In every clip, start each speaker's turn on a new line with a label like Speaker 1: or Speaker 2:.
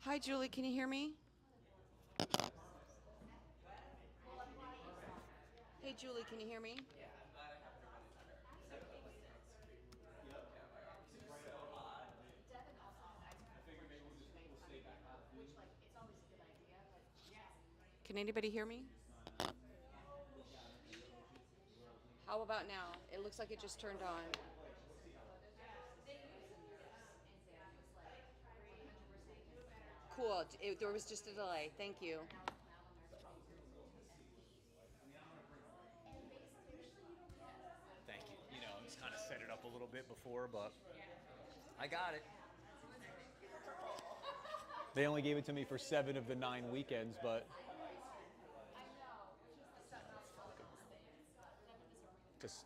Speaker 1: Hi, Julie. Can you hear me? Hey, Julie. Can you hear me? Can anybody hear me? How about now? It looks like it just turned on. Cool. There was just a delay. Thank you.
Speaker 2: Thank you. I just kind of set it up a little bit before, but I got it. They only gave it to me for 7 of the 9 weekends, but just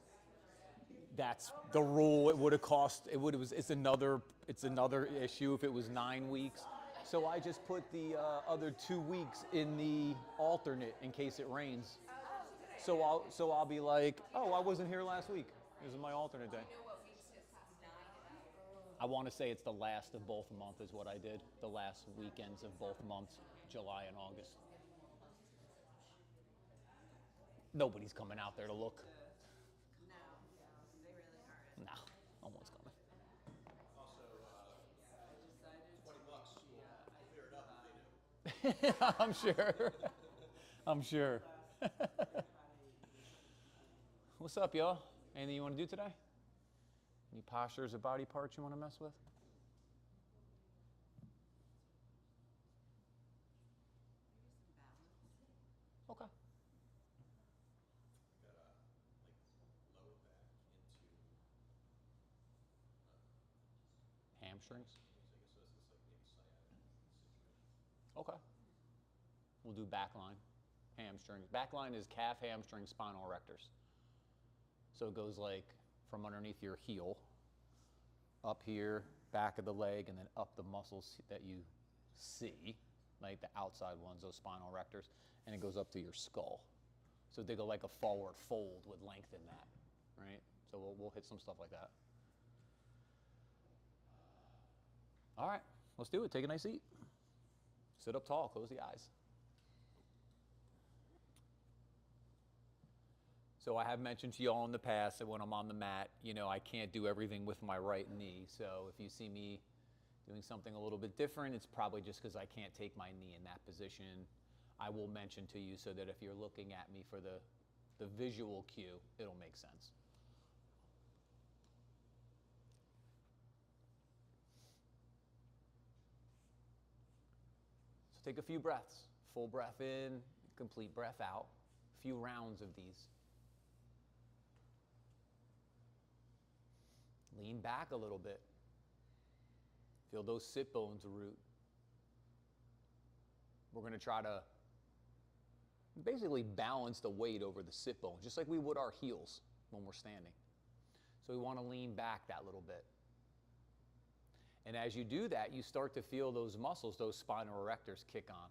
Speaker 2: that's the rule. It would have cost. It's another issue if it was 9 weeks. So I just put the other 2 weeks in the alternate in case it rains. So I'll be like, oh, I wasn't here last week. This is my alternate day. I want to say it's the last of both months is what I did. The last weekends of both months, July and August. Nobody's coming out there to look. No, no one's coming. I'm sure. I'm sure. What's up, y'all? Anything you want to do today? Any postures or body parts you want to mess with? Okay. Hamstrings? Okay. We'll do back line, hamstrings. Back line is calf, hamstring, spinal erectors. So it goes like from underneath your heel, up here, back of the leg, and then up the muscles that you see, like the outside ones, those spinal erectors, and it goes up to your skull. So they go like a forward fold with length in that, right? So we'll hit some stuff like that. All right, let's do it. Take a nice seat. Sit up tall, close the eyes. So I have mentioned to you all in the past that when I'm on the mat, I can't do everything with my right knee. So if you see me doing something a little bit different, it's probably just because I can't take my knee in that position. I will mention to you so that if you're looking at me for the visual cue, it'll make sense. So take a few breaths. Full breath in, complete breath out. A few rounds of these. Lean back a little bit. Feel those sit bones root. We're going to try to basically balance the weight over the sit bones, just like we would our heels when we're standing. So we want to lean back that little bit. And as you do that, you start to feel those muscles, those spinal erectors kick on.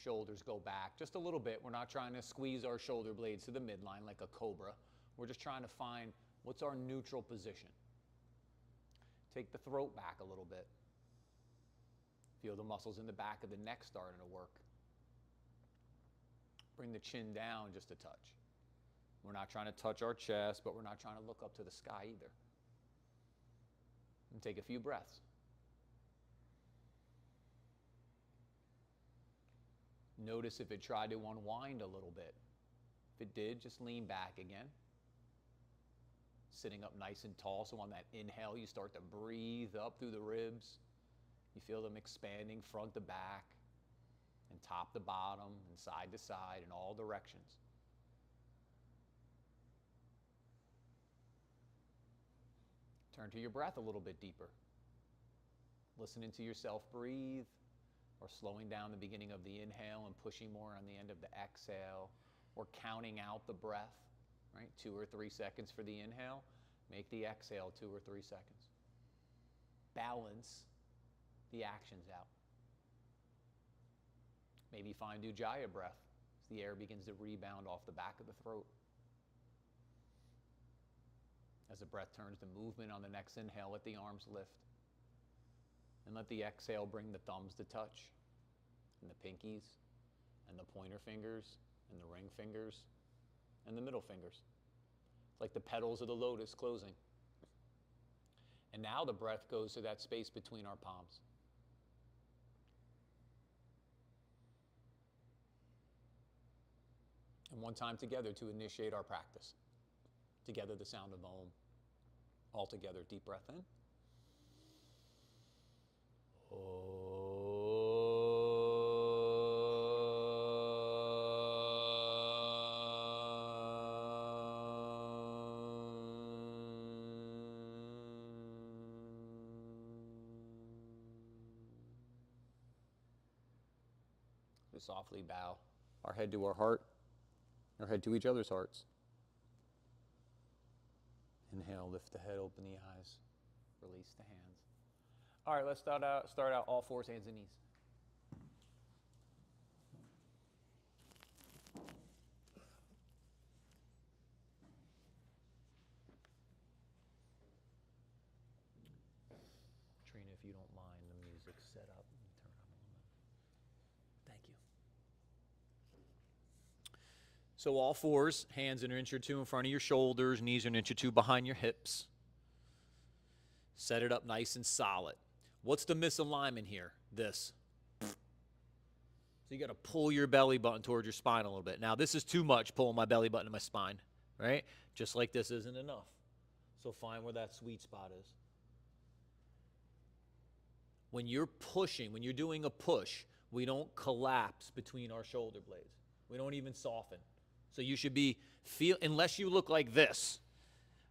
Speaker 2: Shoulders go back just a little bit. We're not trying to squeeze our shoulder blades to the midline like a cobra. We're just trying to find what's our neutral position. Take the throat back a little bit. Feel the muscles in the back of the neck starting to work. Bring the chin down just a touch. We're not trying to touch our chest, but we're not trying to look up to the sky either. And take a few breaths. Notice if it tried to unwind a little bit. If it did, just lean back again. Sitting up nice and tall, so on that inhale, you start to breathe up through the ribs. You feel them expanding front to back, and top to bottom, and side to side, in all directions. Turn to your breath a little bit deeper. Listening to yourself breathe, or slowing down the beginning of the inhale and pushing more on the end of the exhale, or counting out the breath, right? 2 or 3 seconds for the inhale. Make the exhale 2 or 3 seconds. Balance the actions out. Maybe find Ujjayi breath as the air begins to rebound off the back of the throat. As the breath turns to movement on the next inhale, let the arms lift. And let the exhale bring the thumbs to touch, and the pinkies, and the pointer fingers, and the ring fingers, and the middle fingers. It's like the petals of the lotus closing. And now the breath goes to that space between our palms. And one time together to initiate our practice. Together, the sound of Om. All together, deep breath in. We softly bow our head to our heart, our head to each other's hearts. Inhale, lift the head, open the eyes, release the hands. All right, let's start out all fours, hands and knees. Trina, if you don't mind the music set up, turn it up a little bit. Thank you. So all fours, hands an inch or two in front of your shoulders, knees are an inch or two behind your hips. Set it up nice and solid. What's the misalignment here? This. So you got to pull your belly button towards your spine a little bit. Now this is too much, pulling my belly button to my spine, right? Just like this isn't enough. So find where that sweet spot is. When you're pushing, when you're doing a push, we don't collapse between our shoulder blades. We don't even soften. So you should be, unless you look like this,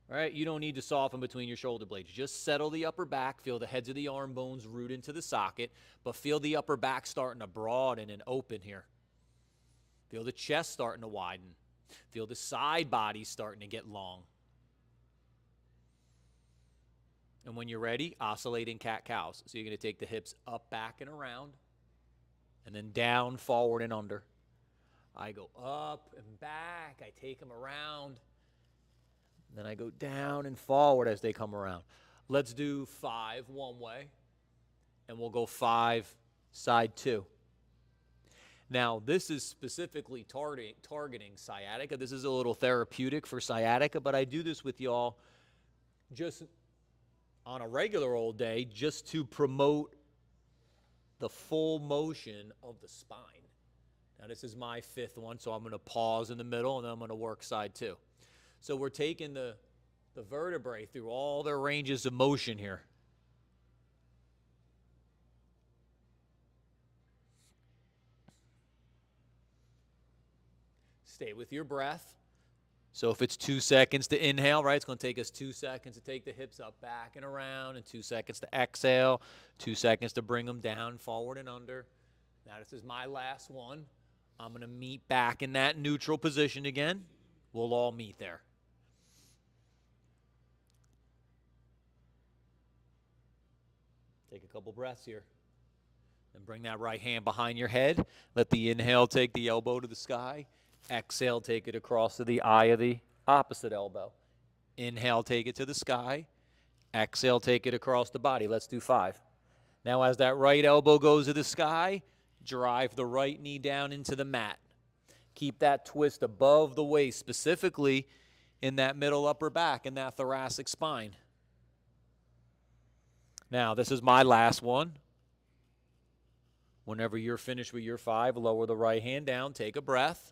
Speaker 2: right? You don't need to soften between your shoulder blades. Just settle the upper back, feel the heads of the arm bones root into the socket, but feel the upper back starting to broaden and open here. Feel the chest starting to widen. Feel the side body starting to get long. And when you're ready, oscillating cat-cows. So you're going to take the hips up, back, and around, and then down, forward, and under. I go up and back. I take them around. Then I go down and forward as they come around. Let's do 5 one way, and we'll go 5 side 2. Now, this is specifically targeting sciatica. This is a little therapeutic for sciatica, but I do this with y'all just on a regular old day just to promote the full motion of the spine. Now, this is my 5th one, so I'm going to pause in the middle, and then I'm going to work side 2. So we're taking the vertebrae through all their ranges of motion here. Stay with your breath. So if it's 2 seconds to inhale, right, it's going to take us 2 seconds to take the hips up, back, and around, and 2 seconds to exhale, 2 seconds to bring them down, forward, and under. Now, this is my last one. I'm going to meet back in that neutral position again. We'll all meet there. Take a couple breaths here. Then bring that right hand behind your head. Let the inhale take the elbow to the sky. Exhale, take it across to the eye of the opposite elbow. Inhale, take it to the sky. Exhale, take it across the body. Let's do 5. Now, as that right elbow goes to the sky, drive the right knee down into the mat. Keep that twist above the waist, specifically in that middle upper back and that thoracic spine. Now, this is my last one. Whenever you're finished with your 5, lower the right hand down, take a breath.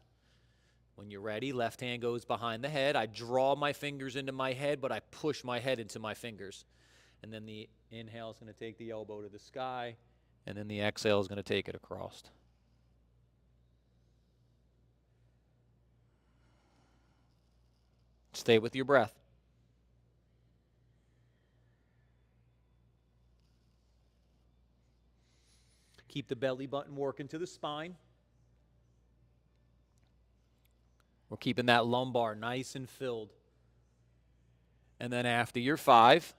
Speaker 2: When you're ready, left hand goes behind the head. I draw my fingers into my head, but I push my head into my fingers. And then the inhale is going to take the elbow to the sky, and then the exhale is going to take it across. Stay with your breath. Keep the belly button working to the spine. We're keeping that lumbar nice and filled. And then after your 5,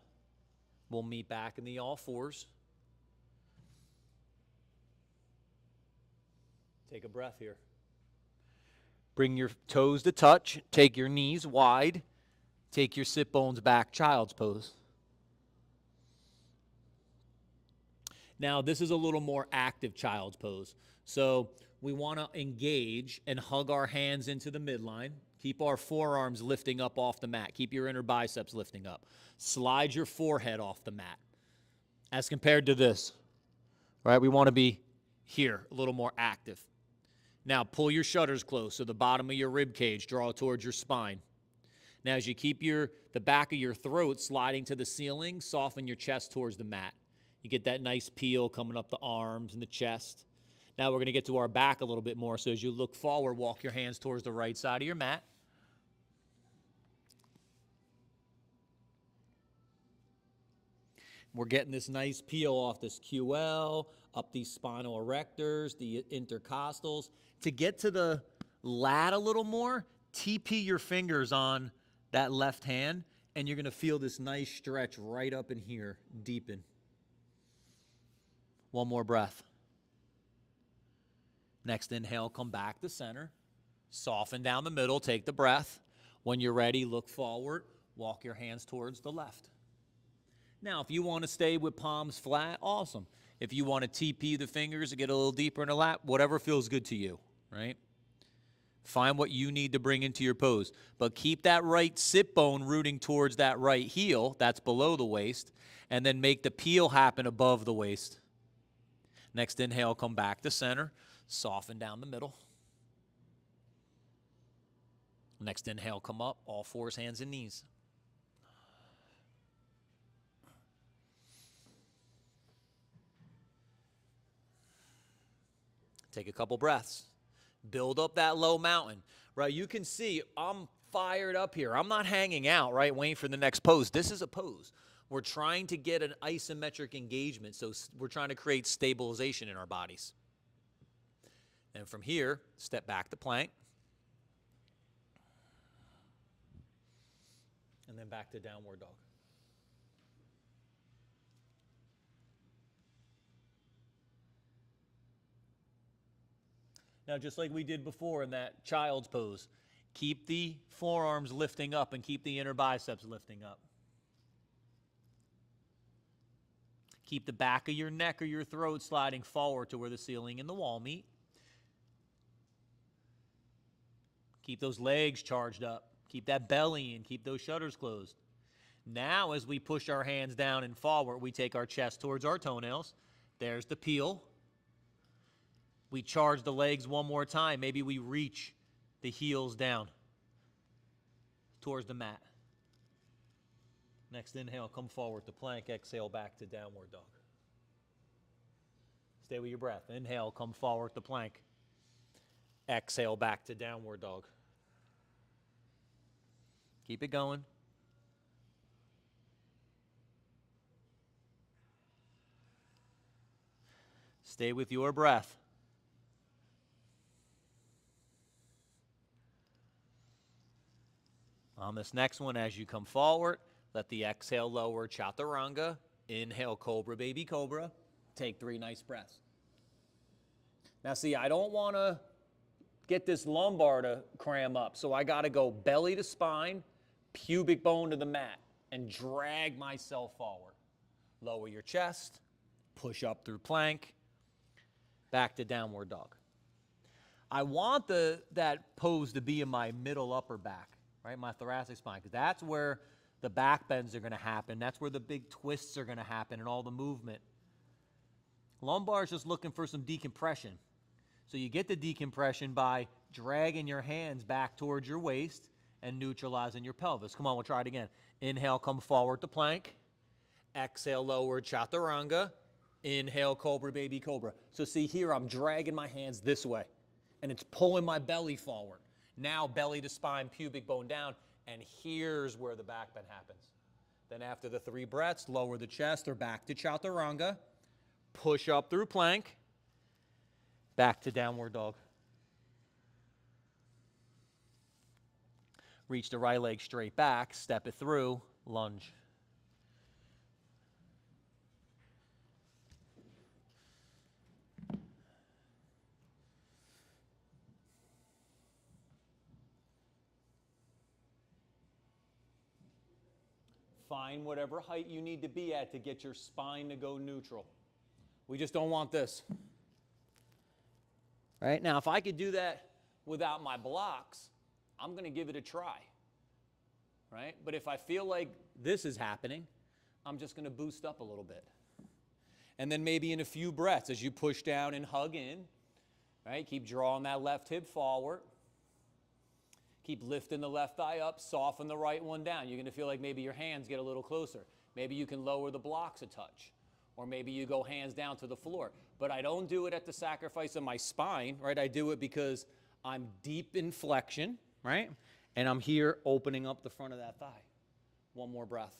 Speaker 2: we'll meet back in the all fours. Take a breath here. Bring your toes to touch. Take your knees wide. Take your sit bones back, child's pose.
Speaker 3: Now, this is a little more active child's pose. So we want to engage and hug our hands into the midline. Keep our forearms lifting up off the mat. Keep your inner biceps lifting up. Slide your forehead off the mat. As compared to this, right? We want to be here, a little more active. Now, pull your shutters close so the bottom of your rib cage draw towards your spine. Now, as you keep the back of your throat sliding to the ceiling, soften your chest towards the mat. You get that nice peel coming up the arms and the chest. Now we're going to get to our back a little bit more. So as you look forward, walk your hands towards the right side of your mat. We're getting this nice peel off this QL, up these spinal erectors, the intercostals. To get to the lat a little more, TP your fingers on that left hand, and you're going to feel this nice stretch right up in here, deepen. One more breath. Next inhale, come back to center. Soften down the middle, take the breath. When you're ready, look forward, walk your hands towards the left. Now, if you want to stay with palms flat, awesome. If you want to TP the fingers and get a little deeper in the lap, whatever feels good to you, right? Find what you need to bring into your pose. But keep that right sit bone rooting towards that right heel, that's below the waist, and then make the peel happen above the waist. Next inhale, come back to center. Soften down the middle. Next inhale, come up, all fours, hands and knees. Take a couple breaths. Build up that low mountain, right? You can see I'm fired up here. I'm not hanging out, right, waiting for the next pose. This is a pose. We're trying to get an isometric engagement, so we're trying to create stabilization in our bodies. And from here, step back to plank. And then back to downward dog. Now, just like we did before in that child's pose, keep the forearms lifting up and keep the inner biceps lifting up. Keep the back of your neck or your throat sliding forward to where the ceiling and the wall meet. Keep those legs charged up. Keep that belly in. Keep those shutters closed. Now, as we push our hands down and forward, we take our chest towards our toenails. There's the peel. We charge the legs one more time. Maybe we reach the heels down towards the mat. Next inhale, come forward to plank. Exhale, back to downward dog. Stay with your breath. Inhale, come forward to plank. Exhale, back to downward dog. Keep it going. Stay with your breath. On this next one, as you come forward, let the exhale lower chaturanga. Inhale, cobra, baby cobra. Take 3 nice breaths. Now see, I don't want to get this lumbar to cram up, so I got to go belly to spine, pubic bone to the mat, and drag myself forward. Lower your chest, push up through plank, back to downward dog. I want that pose to be in my middle upper back, right, my thoracic spine, because that's where the back bends are going to happen. That's where the big twists are going to happen and all the movement. Lumbar is just looking for some decompression. So you get the decompression by dragging your hands back towards your waist and neutralizing your pelvis. Come on, we'll try it again. Inhale, come forward to plank. Exhale, lower chaturanga. Inhale, cobra, baby cobra. So see here, I'm dragging my hands this way, and it's pulling my belly forward. Now belly to spine, pubic bone down, and here's where the back bend happens. Then after the 3 breaths, lower the chest or back to chaturanga. Push up through plank. Back to downward dog. Reach the right leg straight back, step it through, lunge. Find whatever height you need to be at to get your spine to go neutral. We just don't want this. Right? Now, if I could do that without my blocks, I'm going to give it a try. Right? But if I feel like this is happening, I'm just going to boost up a little bit. And then maybe in a few breaths as you push down and hug in, right? Keep drawing that left hip forward. Keep lifting the left thigh up, soften the right one down. You're going to feel like maybe your hands get a little closer. Maybe you can lower the blocks a touch. Or maybe you go hands down to the floor. But I don't do it at the sacrifice of my spine, right? I do it because I'm deep in flexion, right? And I'm here opening up the front of that thigh. One more breath.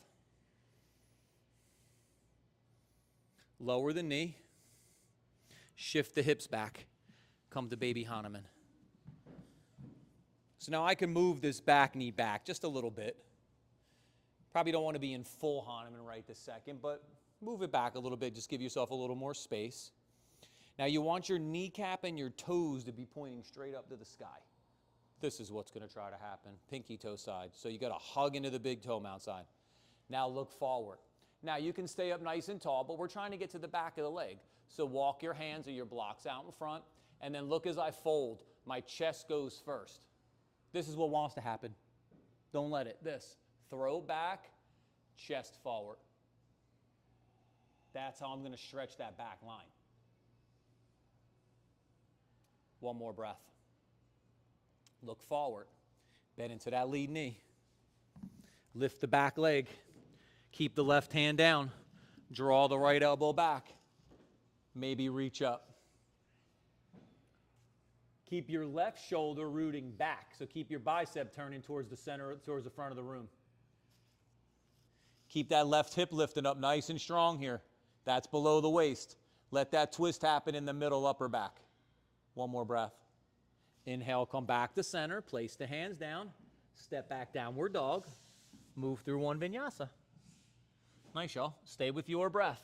Speaker 3: Lower the knee. Shift the hips back. Come to baby Hanuman. So now I can move this back knee back just a little bit. Probably don't want to be in full Hanuman right this second, but move it back a little bit. Just give yourself a little more space. Now you want your kneecap and your toes to be pointing straight up to the sky. This is what's going to try to happen. Pinky toe side. So you got to hug into the big toe mount side. Now look forward. Now you can stay up nice and tall, but we're trying to get to the back of the leg. So walk your hands or your blocks out in front, and then look as I fold. My chest goes first. This is what wants to happen. Don't let it. This. Throw back, chest forward. That's how I'm going to stretch that back line. One more breath. Look forward. Bend into that lead knee. Lift the back leg. Keep the left hand down. Draw the right elbow back. Maybe reach up. Keep your left shoulder rooting back. So keep your bicep turning towards the center, towards the front of the room. Keep that left hip lifting up nice and strong here. That's below the waist. Let that twist happen in the middle upper back. One more breath. Inhale, come back to center. Place the hands down. Step back, downward dog. Move through one vinyasa. Nice, y'all. Stay with your breath.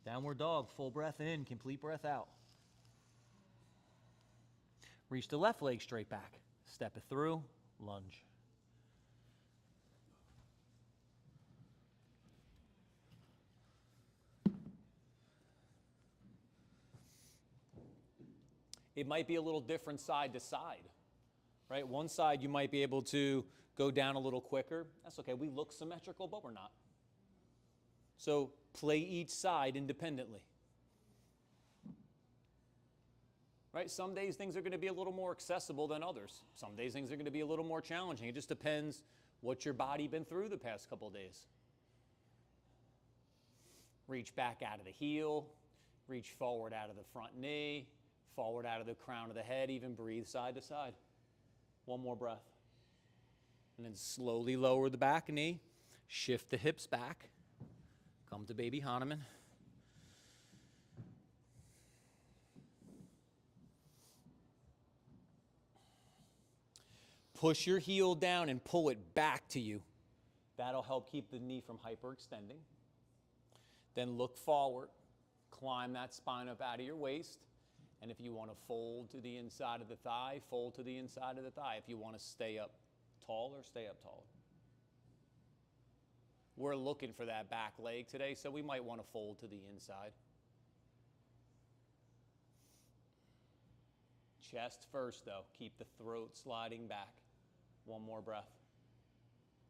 Speaker 3: Downward dog, full breath in, complete breath out. Reach the left leg straight back. Step it through, lunge. It might be a little different side to side, right? One side you might be able to go down a little quicker. That's okay. We look symmetrical, but we're not. So play each side independently. Right? Some days things are going to be a little more accessible than others. Some days things are going to be a little more challenging. It just depends what your body been through the past couple of days. Reach back out of the heel. Reach forward out of the front knee. Forward out of the crown of the head. Even breathe side to side. One more breath. And then slowly lower the back knee. Shift the hips back. Come to baby Hanuman. Push your heel down and pull it back to you. That'll help keep the knee from hyperextending. Then look forward. Climb that spine up out of your waist. And if you want to fold to the inside of the thigh, fold to the inside of the thigh. If you want to stay up taller, stay up taller. We're looking for that back leg today, so we might want to fold to the inside. Chest first, though. Keep the throat sliding back. One more breath.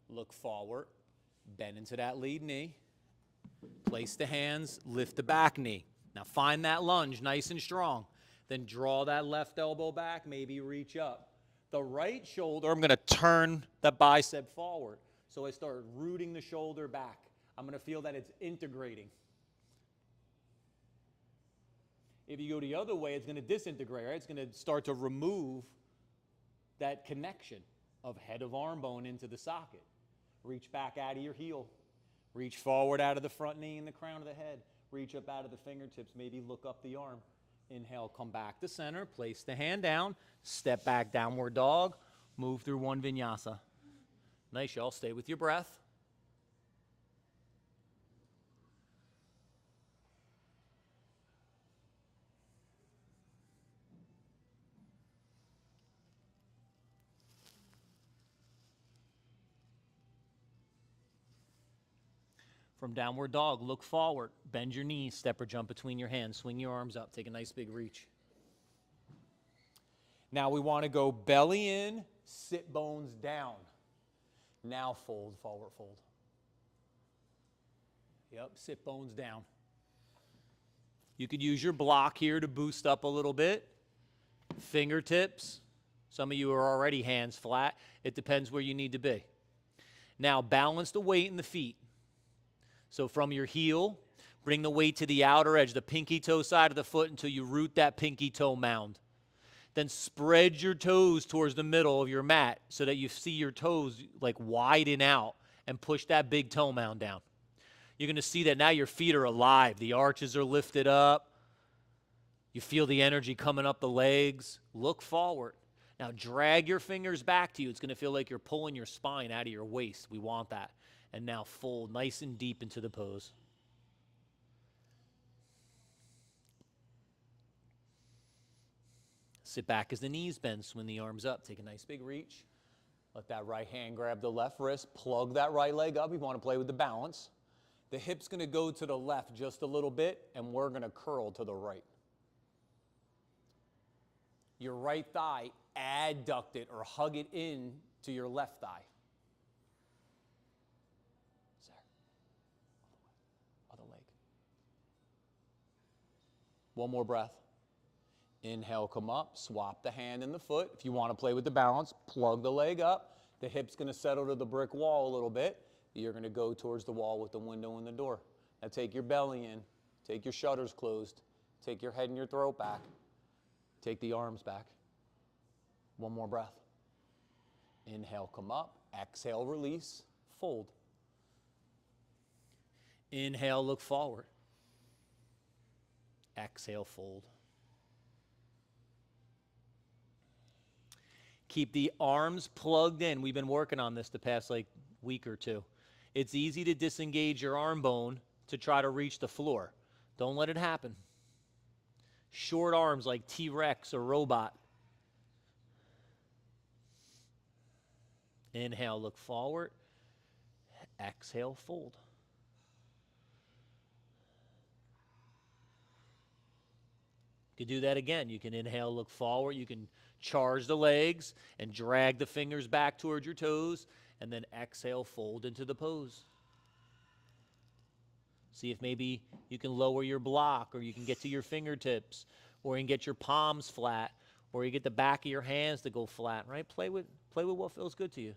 Speaker 3: Look forward. Bend into that lead knee. Place the hands. Lift the back knee. Now find that lunge nice and strong. Then draw that left elbow back. Maybe reach up. The right shoulder, I'm going to turn the bicep forward. So I start rooting the shoulder back. I'm going to feel that it's integrating. If you go the other way, it's going to disintegrate, right? It's going to start to remove that connection of head of arm bone into the socket. Reach back out of your heel. Reach forward out of the front knee and the crown of the head. Reach up out of the fingertips. Maybe look up the arm. Inhale, come back to center. Place the hand down. Step back, downward dog. Move through one vinyasa. Nice, y'all. Stay with your breath. From downward dog, look forward, bend your knees, step or jump between your hands, swing your arms up, take a nice big reach. Now we want to go belly in, sit bones down. Now fold, forward fold. Yep, sit bones down. You could use your block here to boost up a little bit. Fingertips. Some of you are already hands flat. It depends where you need to be. Now balance the weight in the feet. So from your heel, bring the weight to the outer edge, the pinky toe side of the foot until you root that pinky toe mound. Then spread your toes towards the middle of your mat so that you see your toes like widen out and push that big toe mound down. You're going to see that now your feet are alive. The arches are lifted up. You feel the energy coming up the legs. Look forward. Now drag your fingers back to you. It's going to feel like you're pulling your spine out of your waist. We want that. And now fold nice and deep into the pose. Sit back as the knees bend, swing the arms up. Take a nice big reach. Let that right hand grab the left wrist. Plug that right leg up. You want to play with the balance. The hip's going to go to the left just a little bit, and we're going to curl to the right. Your right thigh, adduct it or hug it in to your left thigh. Other leg. One more breath. Inhale, come up, swap the hand and the foot. If you want to play with the balance, plug the leg up. The hip's going to settle to the brick wall a little bit. You're going to go towards the wall with the window and the door. Now take your belly in. Take your shutters closed. Take your head and your throat back. Take the arms back. One more breath. Inhale, come up. Exhale, release. Fold. Inhale, look forward. Exhale, fold. Keep the arms plugged in. We've been working on this the past week or two. It's easy to disengage your arm bone to try to reach the floor. Don't let it happen. Short arms like T-Rex or robot. Inhale, look forward. Exhale, fold. You can do that again. You can inhale, look forward. You can charge the legs and drag the fingers back towards your toes, and then exhale, fold into the pose. See if maybe you can lower your block, or you can get to your fingertips, or you can get your palms flat, or you get the back of your hands to go flat, right? Play with what feels good to you.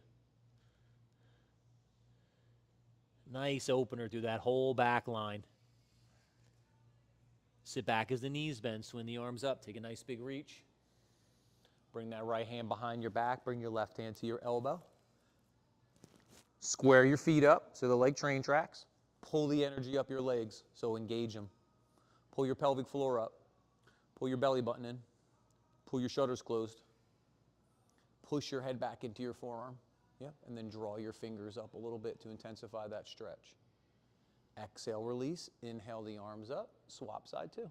Speaker 3: Nice opener through that whole back line. Sit back as the knees bend, swing the arms up, take a nice big reach. Bring that right hand behind your back, bring your left hand to your elbow. Square your feet up so they're like train tracks. Pull the energy up your legs, so engage them. Pull your pelvic floor up. Pull your belly button in. Pull your shutters closed. Push your head back into your forearm. Yep. And then draw your fingers up a little bit to intensify that stretch. Exhale, release. Inhale the arms up. Swap side two.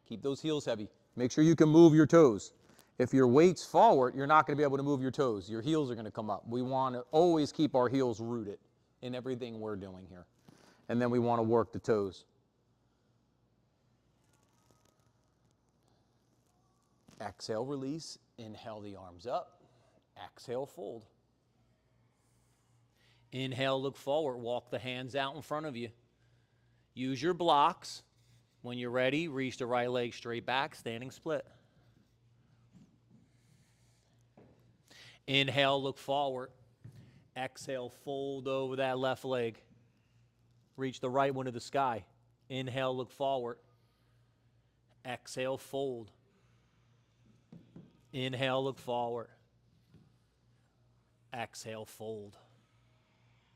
Speaker 3: Keep those heels heavy. Make sure you can move your toes. If your weight's forward, you're not going to be able to move your toes. Your heels are going to come up. We want to always keep our heels rooted in everything we're doing here. And then we want to work the toes. Exhale, release. Inhale the arms up. Exhale, fold. Inhale, look forward. Walk the hands out in front of you. Use your blocks. When you're ready, reach the right leg straight back, standing split. Inhale, look forward. Exhale, fold over that left leg. Reach the right one to the sky. Inhale, look forward. Exhale, fold. Inhale, look forward. Exhale, fold.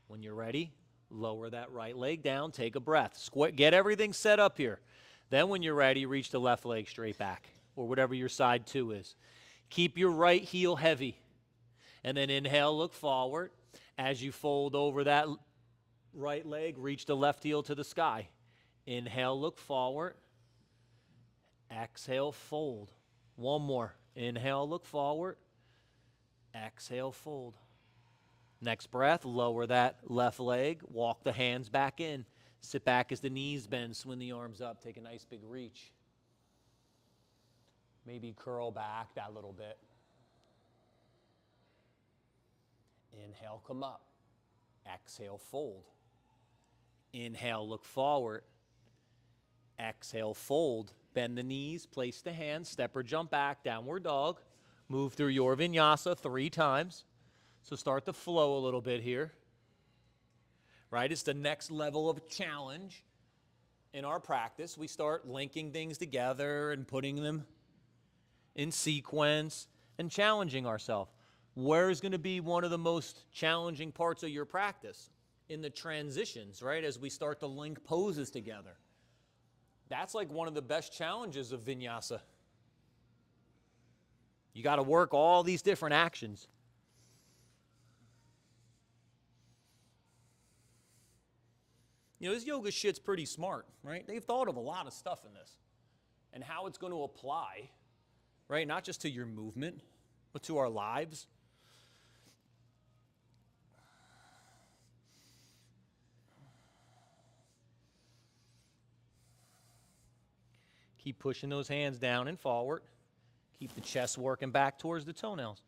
Speaker 3: When you're ready, lower that right leg down, take a breath. Get everything set up here. Then when you're ready, reach the left leg straight back, or whatever your side two is. Keep your right heel heavy. And then inhale, look forward. As you fold over that right leg, reach the left heel to the sky. Inhale, look forward. Exhale, fold. One more. Inhale, look forward. Exhale, fold. Next breath, lower that left leg, walk the hands back in. Sit back as the knees bend, swing the arms up, take a nice big reach. Maybe curl back that little bit. Inhale, come up. Exhale, fold. Inhale, look forward. Exhale, fold. Bend the knees, place the hands, step or jump back, downward dog. Move through your vinyasa 3 times. So start to flow a little bit here. Right? It's the next level of challenge in our practice. We start linking things together and putting them in sequence and challenging ourselves. Where is going to be one of the most challenging parts of your practice? In the transitions, right? As we start to link poses together. That's like one of the best challenges of vinyasa. You got to work all these different actions. You know, this yoga shit's pretty smart, right? They've thought of a lot of stuff in this and how it's going to apply, right? Not just to your movement, but to our lives. Keep pushing those hands down and forward. Keep the chest working back towards the toenails.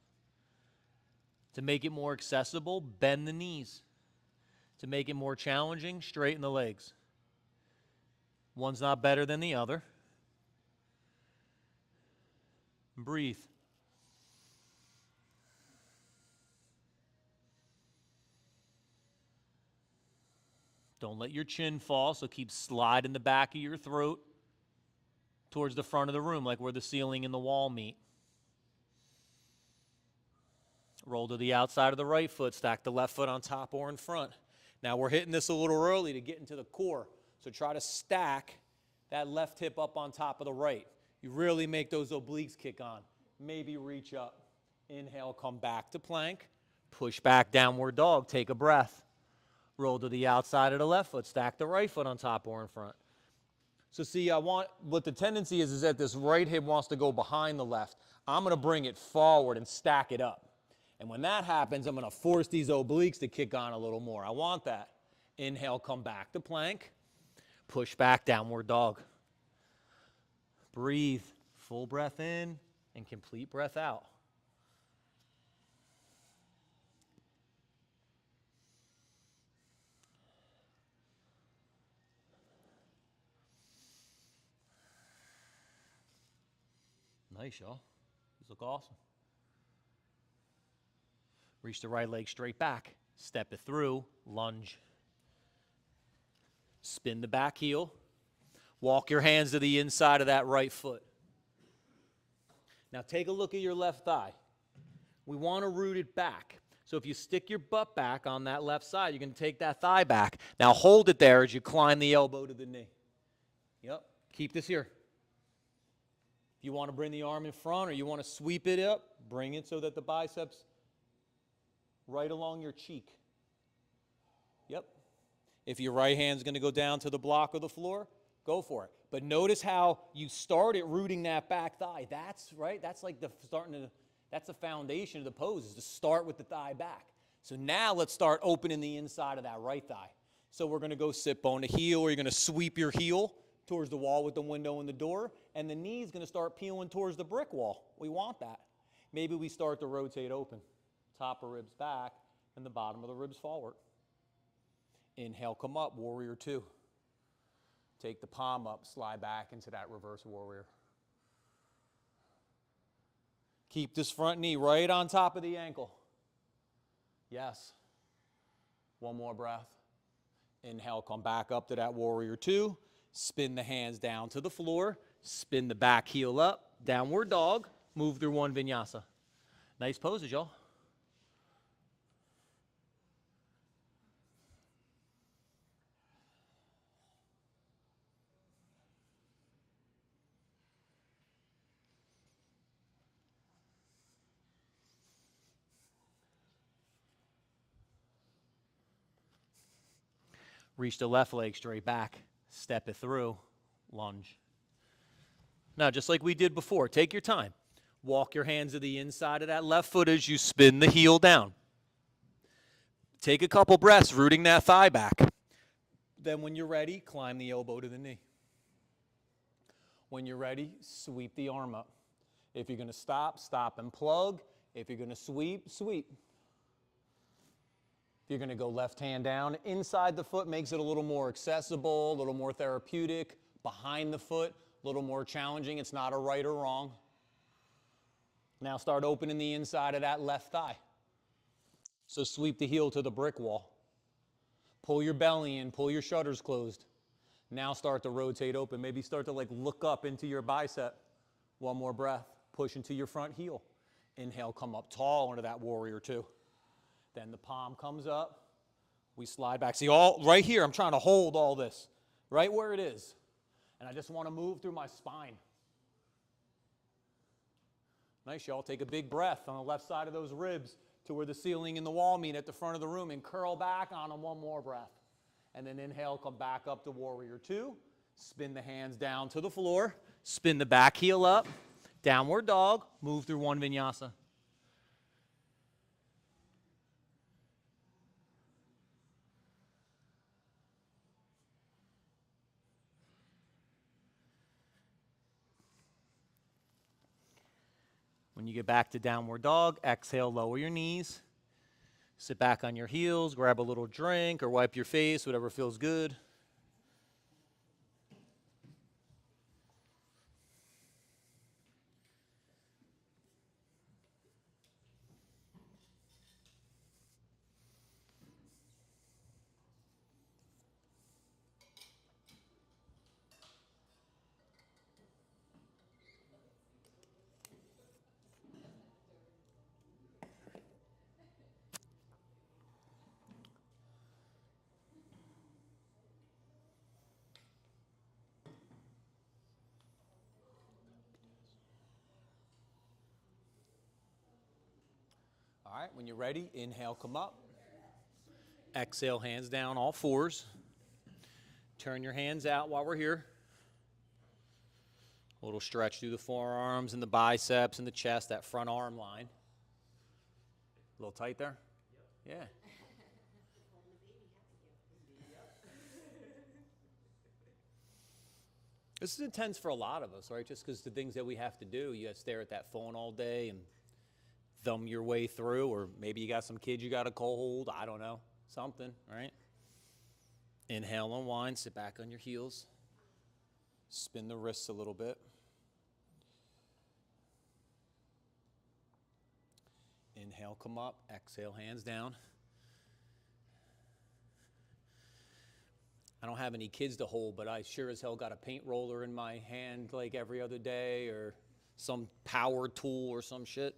Speaker 3: To make it more accessible, bend the knees. To make it more challenging, straighten the legs. One's not better than the other. Breathe. Don't let your chin fall, so keep sliding the back of your throat towards the front of the room, like where the ceiling and the wall meet. Roll to the outside of the right foot, stack the left foot on top or in front. Now we're hitting this a little early to get into the core, so try to stack that left hip up on top of the right. You really make those obliques kick on. Maybe reach up. Inhale, come back to plank. Push back, downward dog, take a breath. Roll to the outside of the left foot, stack the right foot on top or in front. So see, what the tendency is that this right hip wants to go behind the left. I'm going to bring it forward and stack it up. And when that happens, I'm going to force these obliques to kick on a little more. I want that. Inhale, come back to plank. Push back, downward dog. Breathe. Full breath in and complete breath out. Nice, y'all. These look awesome. Reach the right leg straight back. Step it through. Lunge. Spin the back heel. Walk your hands to the inside of that right foot. Now take a look at your left thigh. We want to root it back. So if you stick your butt back on that left side, you're going to take that thigh back. Now hold it there as you climb the elbow to the knee. Yep. Keep this here. If you want to bring the arm in front or you want to sweep it up, bring it so that the biceps right along your cheek. Yep. If your right hand's going to go down to the block or the floor, go for it. But notice how you started rooting that back thigh. That's right. That's like that's the foundation of the pose, is to start with the thigh back. So now let's start opening the inside of that right thigh. So we're going to go sit bone to heel, or you're going to sweep your heel towards the wall with the window and the door, and the knee's going to start peeling towards the brick wall. We want that. Maybe we start to rotate open. Top of ribs back and the bottom of the ribs forward. Inhale, come up, warrior 2. Take the palm up, slide back into that reverse warrior. Keep this front knee right on top of the ankle. Yes. One more breath. Inhale, come back up to that warrior 2. Spin the hands down to the floor. Spin the back heel up. Downward dog. Move through one vinyasa. Nice poses, y'all. Reach the left leg straight back. Step it through. Lunge. Now, just like we did before, take your time. Walk your hands to the inside of that left foot as you spin the heel down. Take a couple breaths, rooting that thigh back. Then when you're ready, climb the elbow to the knee. When you're ready, sweep the arm up. If you're going to stop, stop and plug. If you're going to sweep, sweep. If you're going to go left hand down, inside the foot makes it a little more accessible, a little more therapeutic. Behind the foot, a little more challenging. It's not a right or wrong. Now start opening the inside of that left thigh. So sweep the heel to the brick wall. Pull your belly in, pull your shutters closed. Now start to rotate open. Maybe start to like look up into your bicep. One more breath. Push into your front heel. Inhale, come up tall into that warrior two. Then the palm comes up. We slide back. See, all right here, I'm trying to hold all this right where it is. And I just want to move through my spine. Nice, y'all. Take a big breath on the left side of those ribs to where the ceiling and the wall meet at the front of the room, and curl back on them. One more breath. And then inhale, come back up to warrior two. Spin the hands down to the floor. Spin the back heel up. Downward dog. Move through one vinyasa. When you get back to downward dog, exhale, lower your knees. Sit back on your heels, grab a little drink or wipe your face, whatever feels good. All right, when you're ready, inhale, come up. Exhale, hands down, all fours. Turn your hands out while we're here. A little stretch through the forearms and the biceps and the chest, that front arm line. A little tight there? Yep. Yeah. This is intense for a lot of us, right? Just because the things that we have to do, you have to stare at that phone all day and thumb your way through, or maybe you got some kids you got to hold, I don't know, something, right? Inhale, unwind, sit back on your heels. Spin the wrists a little bit. Inhale, come up, exhale, hands down. I don't have any kids to hold, but I sure as hell got a paint roller in my hand like every other day, or some power tool or some shit.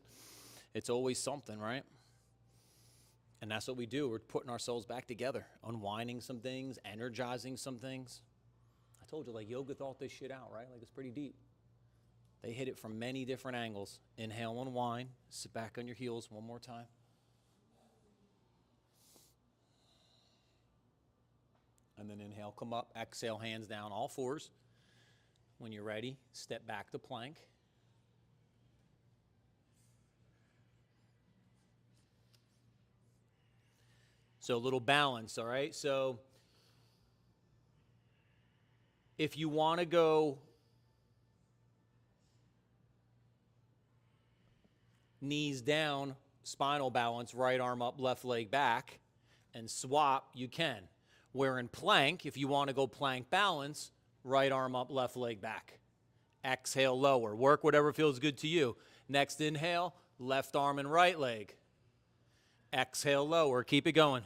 Speaker 3: It's always something, right? And that's what we do. We're putting ourselves back together, unwinding some things, energizing some things. I told you, like, yoga thought this shit out, right? Like, it's pretty deep. They hit it from many different angles. Inhale, unwind. Sit back on your heels one more time. And then inhale, come up. Exhale, hands down, all fours. When you're ready, step back to plank. So a little balance, all right? So if you want to go knees down, spinal balance, right arm up, left leg back, and swap, you can. Where in plank, if you want to go plank balance, right arm up, left leg back. Exhale, lower. Work whatever feels good to you. Next inhale, left arm and right leg. Exhale, lower. Keep it going.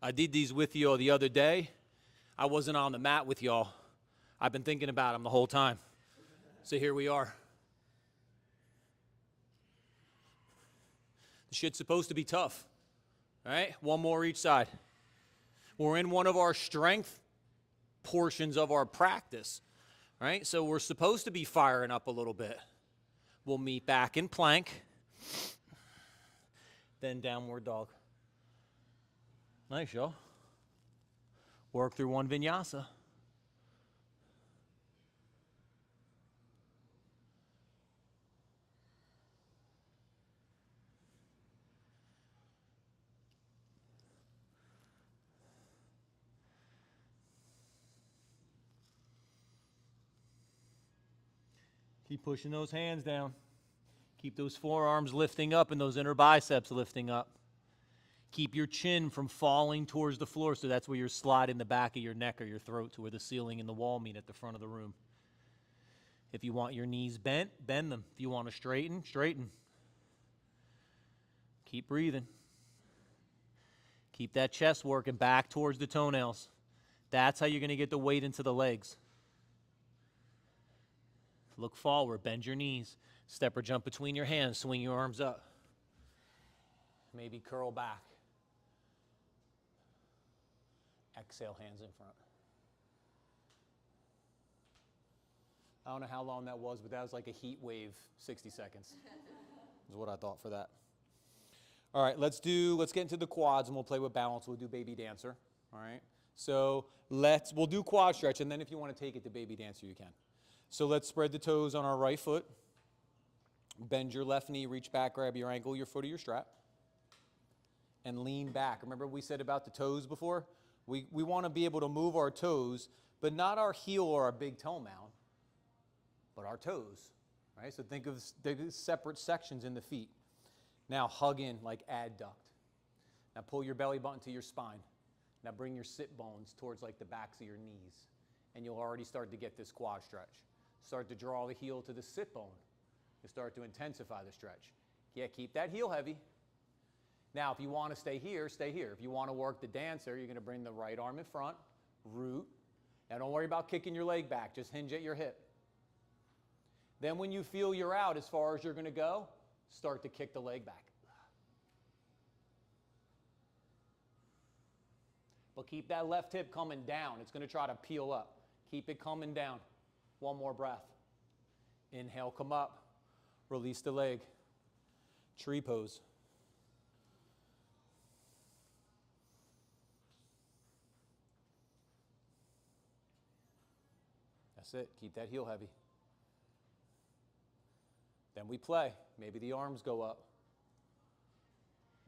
Speaker 3: I did these with you the other day. I wasn't on the mat with y'all. I've been thinking about them the whole time. So here we are. The shit's supposed to be tough. All right, one more each side. We're in one of our strength portions of our practice. All right, so we're supposed to be firing up a little bit. We'll meet back in plank. Then downward dog. Nice, y'all. Work through one vinyasa. Keep pushing those hands down. Keep those forearms lifting up and those inner biceps lifting up. Keep your chin from falling towards the floor, so that's where you're sliding the back of your neck or your throat to where the ceiling and the wall meet at the front of the room. If you want your knees bent, bend them. If you want to straighten, straighten. Keep breathing. Keep that chest working back towards the toenails. That's how you're going to get the weight into the legs. Look forward, bend your knees. Step or jump between your hands, swing your arms up. Maybe curl back. Exhale, hands in front. I don't know how long that was, but that was like a heat wave, 60 seconds. Is what I thought for that. All right, let's get into the quads and we'll play with balance. We'll do baby dancer, all right? So we'll do quad stretch, and then if you want to take it to baby dancer, you can. So let's spread the toes on our right foot. Bend your left knee, reach back, grab your ankle, your foot or your strap, and lean back. Remember we said about the toes before? We want to be able to move our toes, but not our heel or our big toe mound, but our toes, right? So think of the separate sections in the feet. Now hug in like adduct. Now pull your belly button to your spine. Now bring your sit bones towards like the backs of your knees, and you'll already start to get this quad stretch. Start to draw the heel to the sit bone. You start to intensify the stretch. Yeah, keep that heel heavy. Now, if you want to stay here, stay here. If you want to work the dancer, you're going to bring the right arm in front, root. Now, don't worry about kicking your leg back. Just hinge at your hip. Then when you feel you're out as far as you're going to go, start to kick the leg back. But keep that left hip coming down. It's going to try to peel up. Keep it coming down. One more breath. Inhale, come up. Release the leg. Tree pose. That's it. Keep that heel heavy. Then we play. Maybe the arms go up.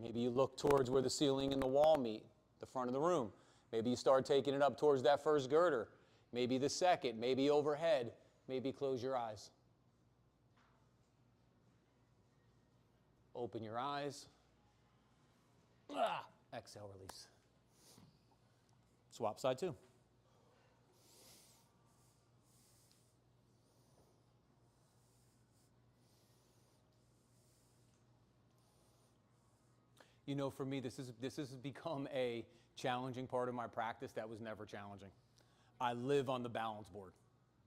Speaker 3: Maybe you look towards where the ceiling and the wall meet, the front of the room. Maybe you start taking it up towards that first girder. Maybe the second. Maybe overhead. Maybe close your eyes. Open your eyes. Exhale, release. Swap side two. You know, for me, this has become a challenging part of my practice that was never challenging. I live on the balance board,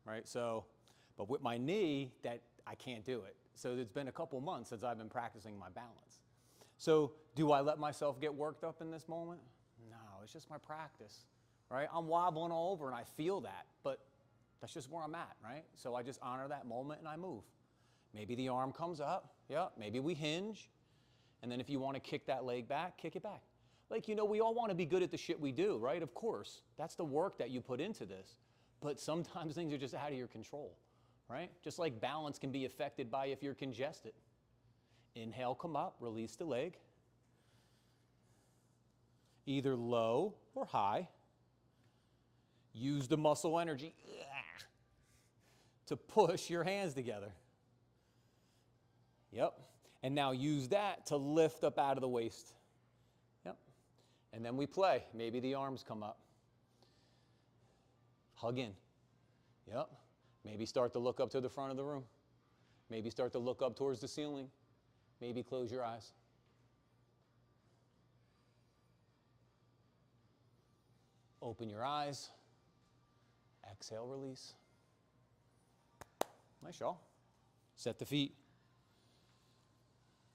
Speaker 3: right? So, but with my knee, that I can't do it. So it's been a couple months since I've been practicing my balance. So do I let myself get worked up in this moment? No, it's just my practice, right? I'm wobbling all over and I feel that, but that's just where I'm at, right? So I just honor that moment and I move. Maybe the arm comes up, yeah, maybe we hinge. And then if you want to kick that leg back, kick it back. Like, you know, we all want to be good at the shit we do, right? Of course. That's the work that you put into this. But sometimes things are just out of your control, right? Just like balance can be affected by if you're congested. Inhale, come up, release the leg. Either low or high. Use the muscle energy to push your hands together. Yep. And now use that to lift up out of the waist. Yep. And then we play. Maybe the arms come up. Hug in. Yep. Maybe start to look up to the front of the room. Maybe start to look up towards the ceiling. Maybe close your eyes. Open your eyes. Exhale, release. Nice, y'all. Set the feet.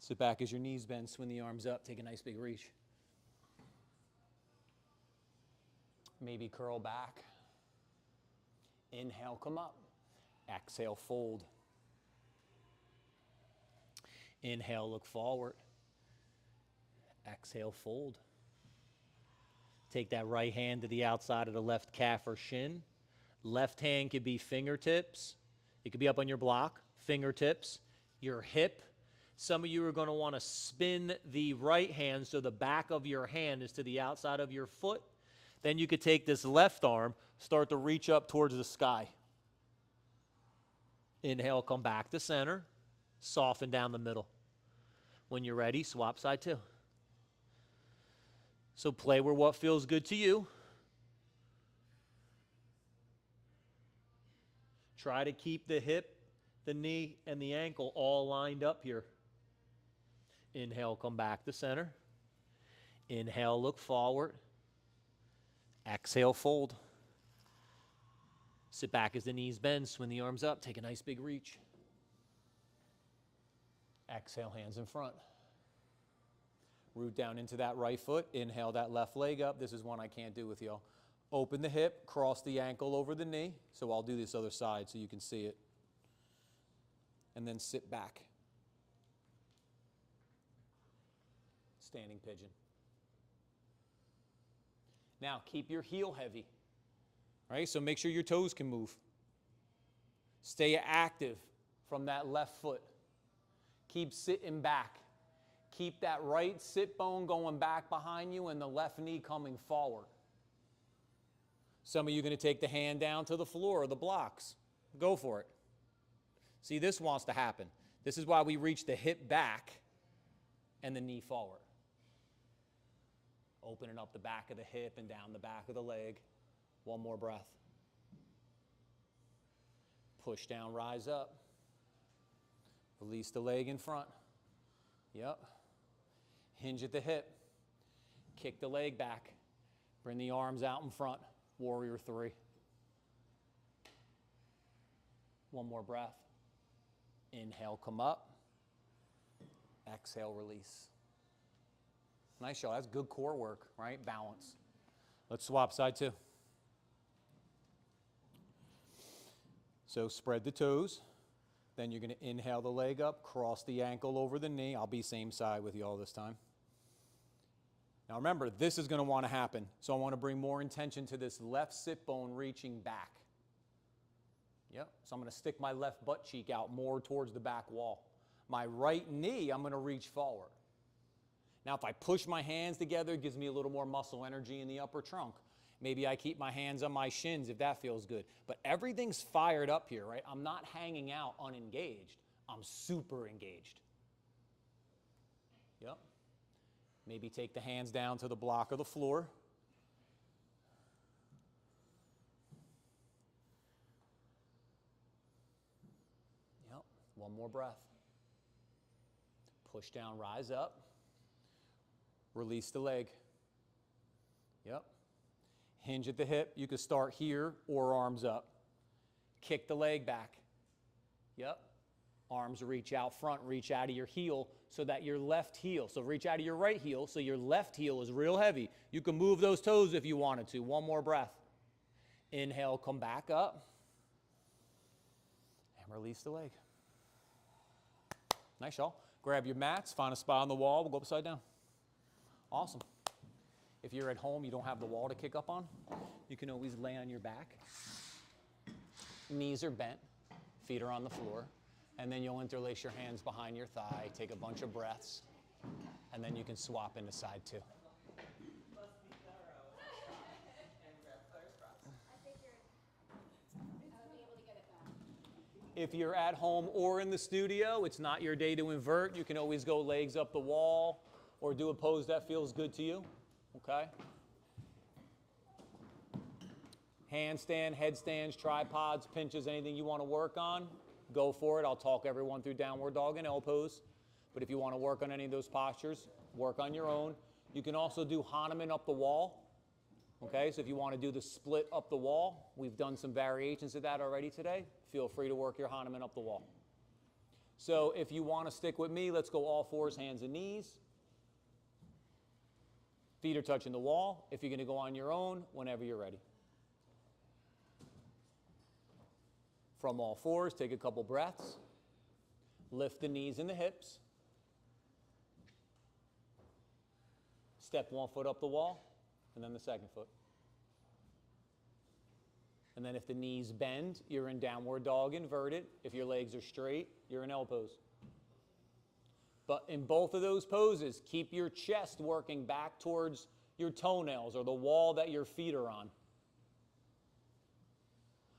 Speaker 3: Sit back as your knees bend, swing the arms up, take a nice big reach. Maybe curl back. Inhale, come up. Exhale, fold. Inhale, look forward. Exhale, fold. Take that right hand to the outside of the left calf or shin. Left hand could be fingertips. It could be up on your block, fingertips, your hip. Some of you are going to want to spin the right hand so the back of your hand is to the outside of your foot. Then you could take this left arm, start to reach up towards the sky. Inhale, come back to center. Soften down the middle. When you're ready, swap side two. So play where what feels good to you. Try to keep the hip, the knee, and the ankle all lined up here. Inhale, come back to center. Inhale, look forward. Exhale, fold. Sit back as the knees bend, swing the arms up, take a nice big reach. Exhale, hands in front. Root down into that right foot. Inhale that left leg up. This is one I can't do with y'all. Open the hip, cross the ankle over the knee. So I'll do this other side so you can see it. And then sit back. Standing pigeon. Now keep your heel heavy. Right? So make sure your toes can move. Stay active from that left foot. Keep sitting back. Keep that right sit bone going back behind you and the left knee coming forward. Some of you are going to take the hand down to the floor or the blocks. Go for it. See, this wants to happen. This is why we reach the hip back and the knee forward. Opening up the back of the hip and down the back of the leg. One more breath. Push down, rise up. Release the leg in front. Yep. Hinge at the hip. Kick the leg back. Bring the arms out in front. Warrior three. One more breath. Inhale, come up. Exhale, release. Nice show. That's good core work, right? Balance. Let's swap side two. So spread the toes. Then you're going to inhale the leg up, cross the ankle over the knee. I'll be same side with you all this time. Now remember, this is going to want to happen. So I want to bring more intention to this left sit bone reaching back. Yep. So I'm going to stick my left butt cheek out more towards the back wall. My right knee, I'm going to reach forward. Now if I push my hands together, it gives me a little more muscle energy in the upper trunk. Maybe I keep my hands on my shins if that feels good. But everything's fired up here, right? I'm not hanging out unengaged. I'm super engaged. Yep. Maybe take the hands down to the block of the floor. Yep. One more breath. Push down, rise up. Release the leg. Yep. Hinge at the hip. You can start here or arms up. Kick the leg back. Yep. Arms reach out front, reach out of your heel so that your left heel, so reach out of your right heel so your left heel is real heavy. You can move those toes if you wanted to. One more breath. Inhale, come back up. And release the leg. Nice, y'all. Grab your mats, find a spot on the wall. We'll go upside down. Awesome. If you're at home, you don't have the wall to kick up on, you can always lay on your back. Knees are bent, feet are on the floor, and then you'll interlace your hands behind your thigh, take a bunch of breaths, and then you can swap into side two. If you're at home or in the studio, it's not your day to invert. You can always go legs up the wall or do a pose that feels good to you. Okay? Handstand, headstands, tripods, pinches, anything you want to work on, go for it. I'll talk everyone through downward dog and L pose. But if you want to work on any of those postures, work on your own. You can also do Hanuman up the wall. Okay, so if you want to do the split up the wall, we've done some variations of that already today. Feel free to work your Hanuman up the wall. So if you want to stick with me, let's go all fours, hands and knees. Feet are touching the wall. If you're going to go on your own, whenever you're ready. From all fours, take a couple breaths. Lift the knees and the hips. Step one foot up the wall, and then the second foot. And then if the knees bend, you're in downward dog inverted. If your legs are straight, you're in L pose. But in both of those poses, keep your chest working back towards your toenails or the wall that your feet are on.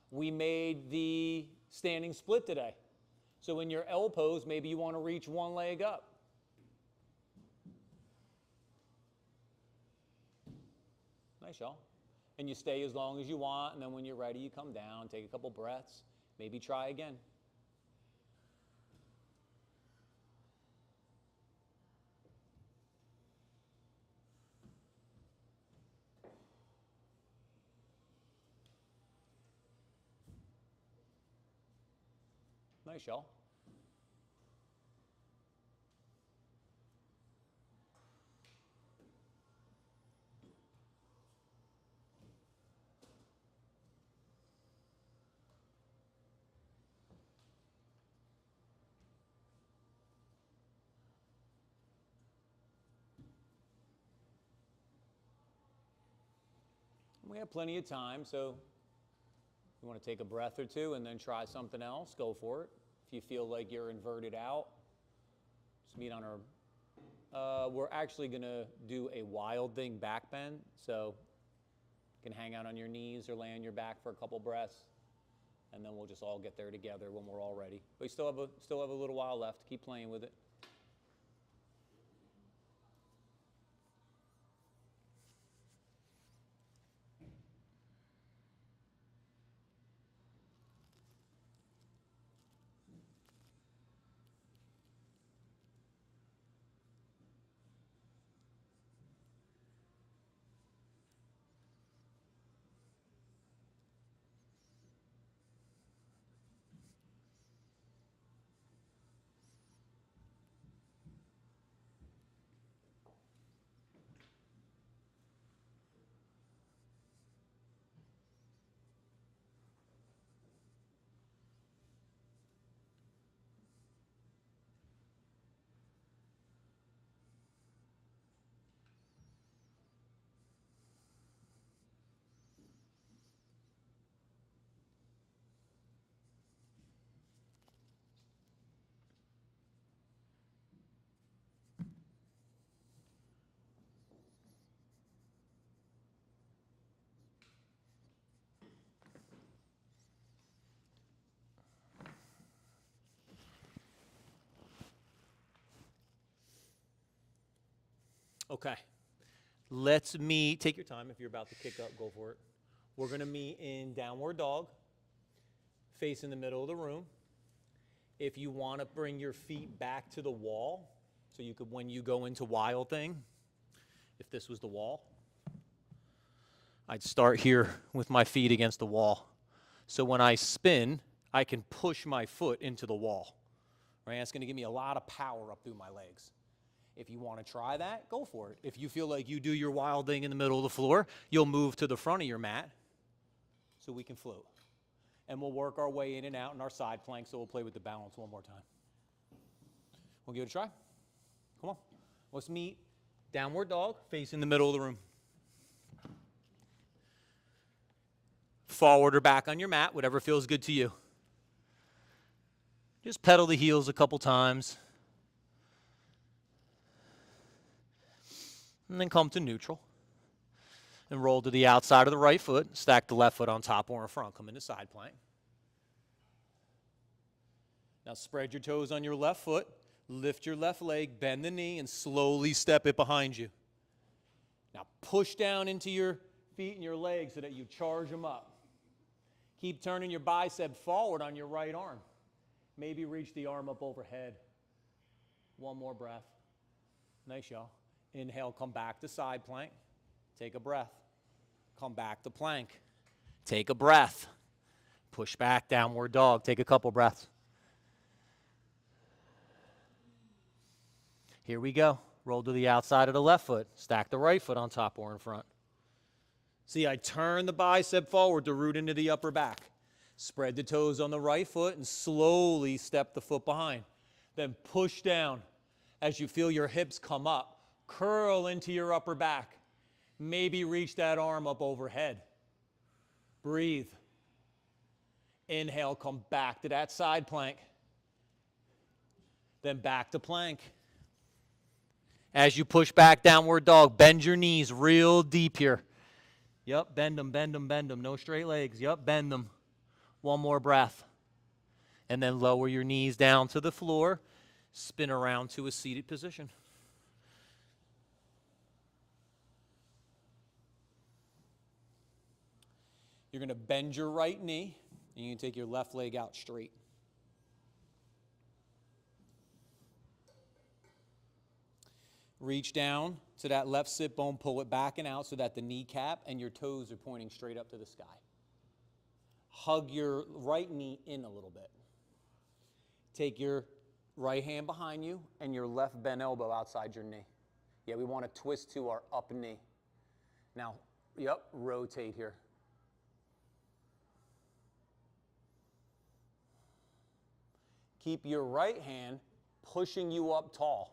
Speaker 3: We made the
Speaker 2: standing split today. So in your L pose, maybe you want to reach one leg up. Nice, y'all. And you stay as long as you want, and then when you're ready, you come down, take a couple breaths, maybe try again. Nice, y'all. We have plenty of time, so you want to take a breath or two and then try something else, go for it. If you feel like you're inverted out, just meet on our, we're actually going to do a wild thing back bend, so you can hang out on your knees or lay on your back for a couple breaths, and then we'll just all get there together when we're all ready. But you still have a little while left. Keep playing with it. Okay, let's meet, take your time. If you're about to kick up, go for it. We're gonna meet in downward dog, facing the middle of the room. If you wanna bring your feet back to the wall, so you could, when you go into wild thing, if this was the wall, I'd start here with my feet against the wall. So when I spin, I can push my foot into the wall, right? That's gonna give me a lot of power up through my legs. If you want to try that, go for it. If you feel like you do your wild thing in the middle of the floor, you'll move to the front of your mat so we can float. And we'll work our way in and out in our side plank, so we'll play with the balance one more time. We'll give it a try. Come on. Let's meet downward dog, facing the middle of the room. Forward or back on your mat, whatever feels good to you. Just pedal the heels a couple times. And then come to neutral. And roll to the outside of the right foot. Stack the left foot on top or in front. Come into side plank. Now spread your toes on your left foot. Lift your left leg, bend the knee, and slowly step it behind you. Now push down into your feet and your legs so that you charge them up. Keep turning your bicep forward on your right arm. Maybe reach the arm up overhead. One more breath. Nice, y'all. Inhale, come back to side plank. Take a breath. Come back to plank. Take a breath. Push back, downward dog. Take a couple breaths. Here we go. Roll to the outside of the left foot. Stack the right foot on top or in front. See, I turn the bicep forward to root into the upper back. Spread the toes on the right foot and slowly step the foot behind. Then push down as you feel your hips come up. Curl into your upper back. Maybe reach that arm up overhead. Breathe. Inhale, come back to that side plank. Then back to plank. As you push back, downward dog, bend your knees real deep here. Yep, bend them, bend them, bend them. No straight legs. Yep, bend them. One more breath.
Speaker 3: and then lower your knees down to the floor. Spin around to a seated position. You're going to bend your right knee, and you can take your left leg out straight. Reach down to that left sit bone, pull it back and out so that the kneecap and your toes are pointing straight up to the sky. Hug your right knee in a little bit. Take your right hand behind you and your left bent elbow outside your knee. Yeah, we want to twist to our up knee. Now, yep, rotate here. Keep your right hand pushing you up tall.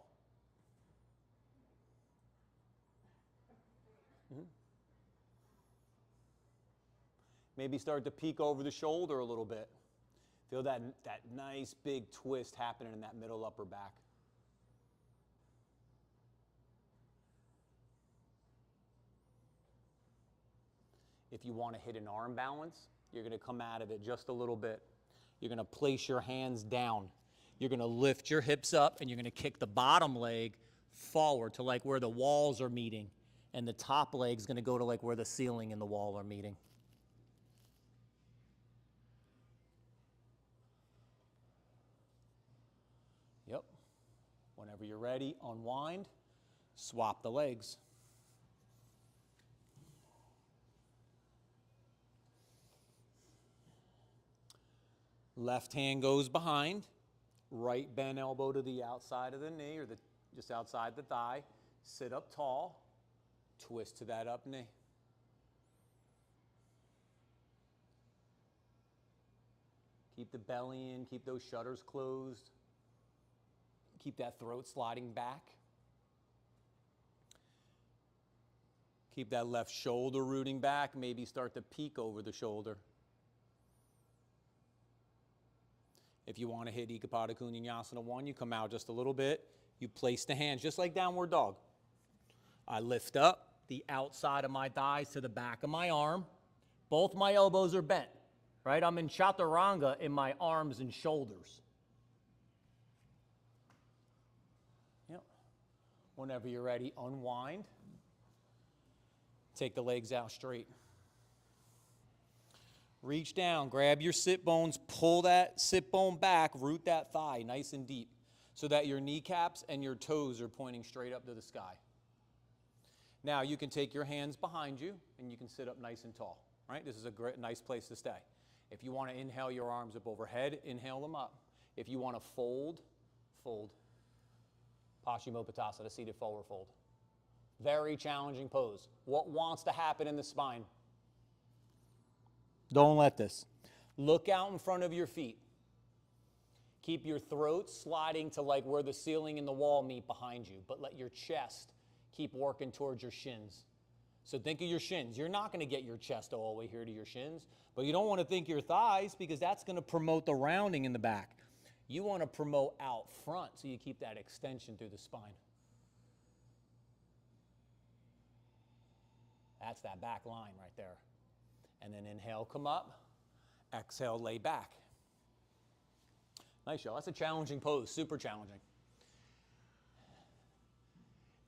Speaker 3: Maybe start to peek over the shoulder a little bit. Feel that nice big twist happening in that middle upper back. If you want to hit an arm balance, you're going to come out of it just a little bit. You're going to place your hands down. You're going to lift your hips up, and you're going to kick the bottom leg forward to like where the walls are meeting. And the top leg's going to go to like where the ceiling and the wall are meeting. Yep. Whenever you're ready, unwind, swap the legs. Left hand goes behind, right bent elbow to the outside of the knee or just outside the thigh. Sit up tall, twist to that up knee. Keep the belly in, keep those shutters closed. Keep that throat sliding back. Keep that left shoulder rooting back, maybe start to peek over the shoulder. If you want to hit Ekapada Kunyasana 1, you come out just a little bit. You place the hands just like downward dog. I lift up the outside of my thighs to the back of my arm. Both my elbows are bent, right? I'm in Chaturanga in my arms and shoulders. Yep. Whenever you're ready, unwind. Take the legs out straight. Reach down, grab your sit bones, pull that sit bone back, root that thigh nice and deep so that your kneecaps and your toes are pointing straight up to the sky. Now you can take your hands behind you and you can sit up nice and tall, right? This is a great, nice place to stay. If you want to inhale your arms up overhead, inhale them up. If you want to fold, fold. Paschimottanasana, seated forward fold. Very challenging pose. What wants to happen in the spine? Don't let this. Look out in front of your feet. Keep your throat sliding to like where the ceiling and the wall meet behind you, but let your chest keep working towards your shins. So think of your shins. You're not going to get your chest all the way here to your shins, but you don't want to think your thighs because that's going to promote the rounding in the back. You want to promote out front so you keep that extension through the spine. That's that back line right there. And then inhale, come up. Exhale, lay back. Nice, y'all. That's a challenging pose, super challenging.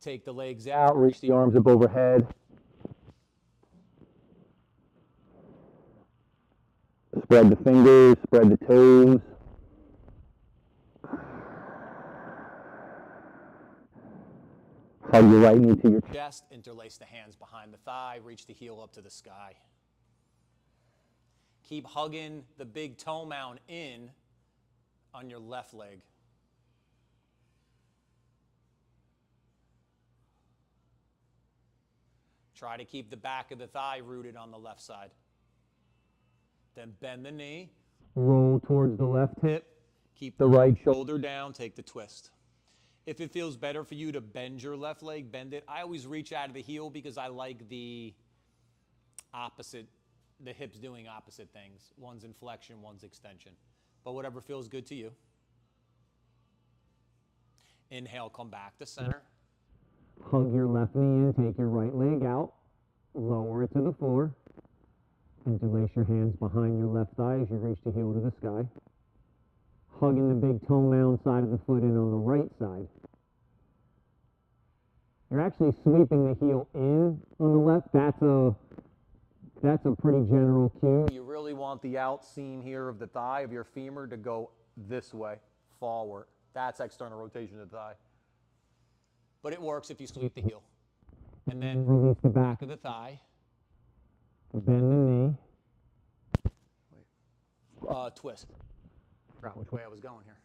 Speaker 3: Take the legs out, reach the arms up overhead. Spread the fingers, spread the toes. Hug your right knee to your chest, interlace the hands behind the thigh, reach the heel up to the sky. Keep hugging the big toe mound in on your left leg. Try to keep the back of the thigh rooted on the left side. Then bend the knee, roll towards the left hip, keep the right shoulder down, take the twist. If it feels better for you to bend your left leg, bend it. I always reach out of the heel because I like the opposite, the hips doing opposite things. One's inflection, one's extension. But whatever feels good to you. Inhale, come back to center. Hug your left knee in, take your right leg out. Lower it to the floor. Interlace your hands behind your left thigh as you reach the heel to the sky.
Speaker 4: hugging the big toe mound side of the foot in on the right side. You're actually sweeping the heel in on the left. That's a pretty general cue.
Speaker 3: You really want the out seam here of the thigh of your femur to go this way, forward. That's external rotation of the thigh. But it works if you sweep the heel. And then
Speaker 4: Release the back,
Speaker 3: back of the thigh.
Speaker 4: bend the knee.
Speaker 3: Twist. Forgot which way I was going here.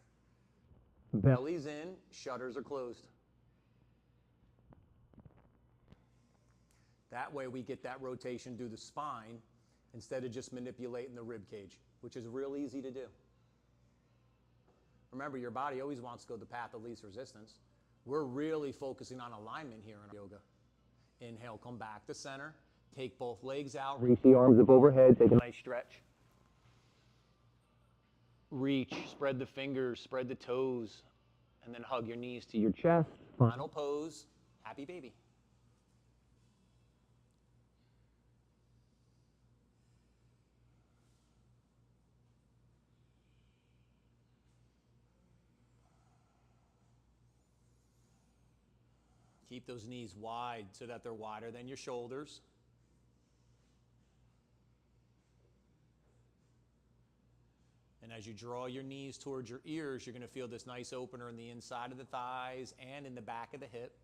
Speaker 4: Belly.
Speaker 3: Belly's in, shutters are closed. That way we get that rotation through the spine instead of just manipulating the rib cage, which is real easy to do. Remember, your body always wants to go the path of least resistance. We're really focusing on alignment here in yoga. Inhale, come back to center. Take both legs out.
Speaker 4: Reach the arms up overhead. Take a
Speaker 3: Nice stretch. Reach, spread the fingers, spread the toes, and then hug your knees to your chest. Final pose, happy baby. Keep those knees wide so that they're wider than your shoulders. And as you draw your knees towards your ears, you're going to feel this nice opener in the inside of the thighs and in the back of the hip.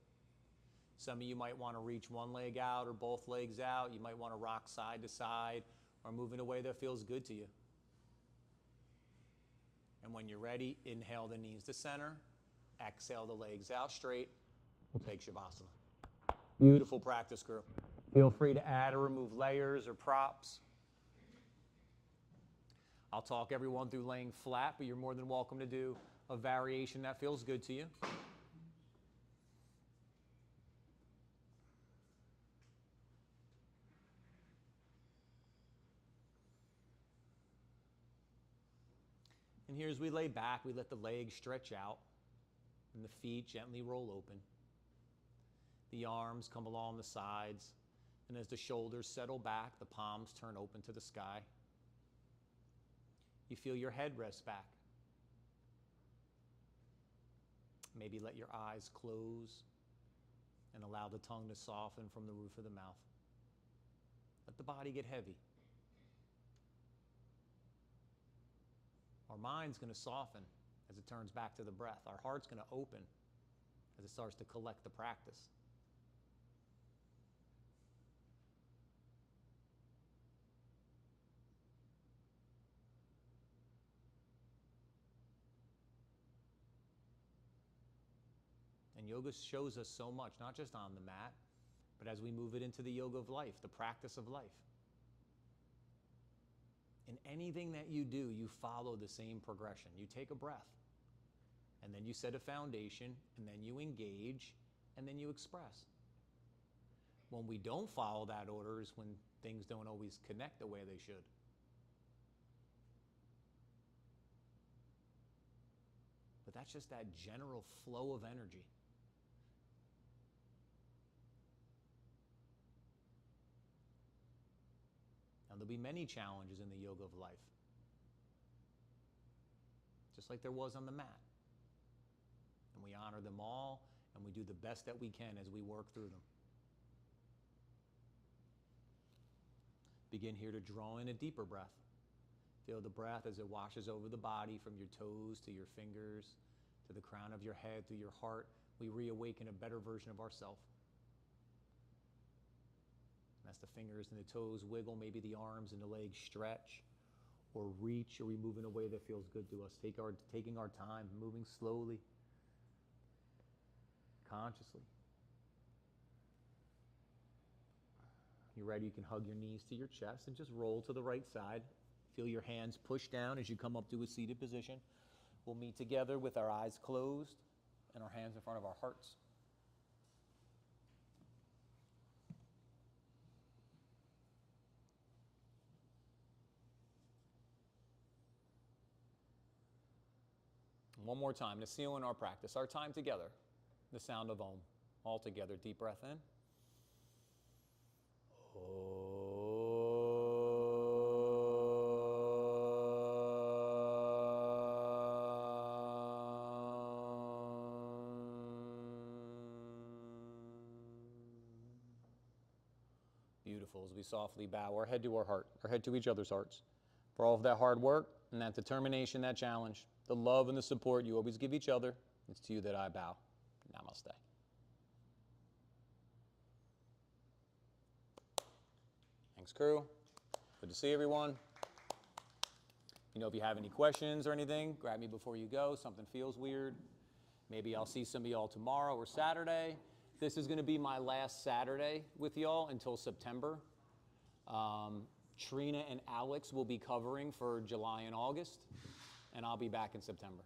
Speaker 3: Some of you might want to reach one leg out or both legs out. You might want to rock side to side or move in a way that feels good to you. And when you're ready, inhale the knees to center. Exhale the legs out straight. We'll take Shavasana. Beautiful practice, crew. Feel free to add or remove layers or props. I'll talk everyone through laying flat, but you're more than welcome to do a variation that feels good to you. And here as we lay back, we let the legs stretch out and the feet gently roll open. The arms come along the sides, and as the shoulders settle back, the palms turn open to the sky. You feel your head rest back. Maybe let your eyes close and allow the tongue to soften from the roof of the mouth. Let the body get heavy. Our mind's going to soften as it turns back to the breath. Our heart's going to open as it starts to collect the practice. And yoga shows us so much, not just on the mat, but as we move it into the yoga of life, the practice of life. In anything that you do, you follow the same progression. You take a breath, and then you set a foundation, and then you engage, and then you express. When we don't follow that order is when things don't always connect the way they should. But that's just that general flow of energy. Now, there'll be many challenges in the yoga of life, just like there was on the mat. And we honor them all, and we do the best that we can as we work through them. Begin here to draw in a deeper breath. Feel the breath as it washes over the body from your toes to your fingers, to the crown of your head, through your heart. We reawaken a better version of ourselves. And as the fingers and the toes wiggle, maybe the arms and the legs stretch or reach, or we move in a way that feels good to us. Taking our time, moving slowly, consciously. You're ready, you can hug your knees to your chest and just roll to the right side. Feel your hands push down as you come up to a seated position. We'll meet together with our eyes closed and our hands in front of our hearts. One more time to seal in our practice, our time together, the sound of Om. All together, deep breath in.
Speaker 2: beautiful as we softly bow our head to our heart, our head to each other's hearts. For all of that hard work and that determination, that challenge, the love and the support you always give each other, it's to you that I bow. Namaste. Thanks, crew. Good to see everyone. You know, if you have any questions or anything, grab me before you go. Something feels weird. Maybe I'll see some of y'all tomorrow or Saturday. This is going to be my last Saturday with y'all until September. Trina and Alex will be covering for July and August, and I'll be back in September.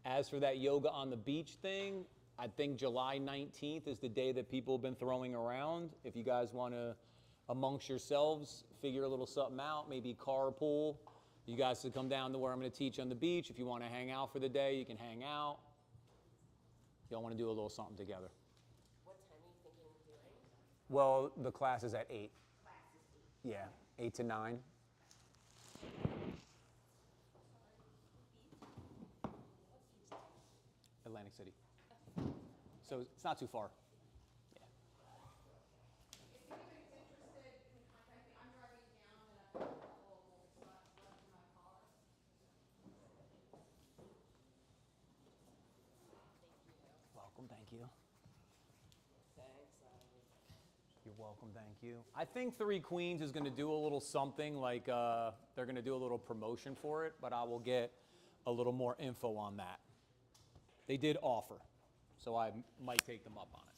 Speaker 2: As for that yoga on the beach thing, I think July 19th is the day that people have been throwing around. If you guys want to, amongst yourselves, figure a little something out, maybe carpool. You guys can come down to where I'm going to teach on the beach. If you want to hang out for the day, you can hang out. Y'all want to do a little something together.
Speaker 5: What time are you thinking of doing?
Speaker 2: Well, the class is at 8.
Speaker 5: Class is 8.
Speaker 2: Yeah, 8 to 9. Atlantic City. So it's not too far. Yeah.
Speaker 1: If anybody's interested, you can contact me. I'm driving down and I've got a couple of little spots left in my car.
Speaker 2: Welcome, thank you.
Speaker 5: Thanks.
Speaker 2: You're welcome, thank you. I think Three Queens is going to do a little something like they're going to do a little promotion for it, but I will get a little more info on that. They did offer, so I might take them up on it.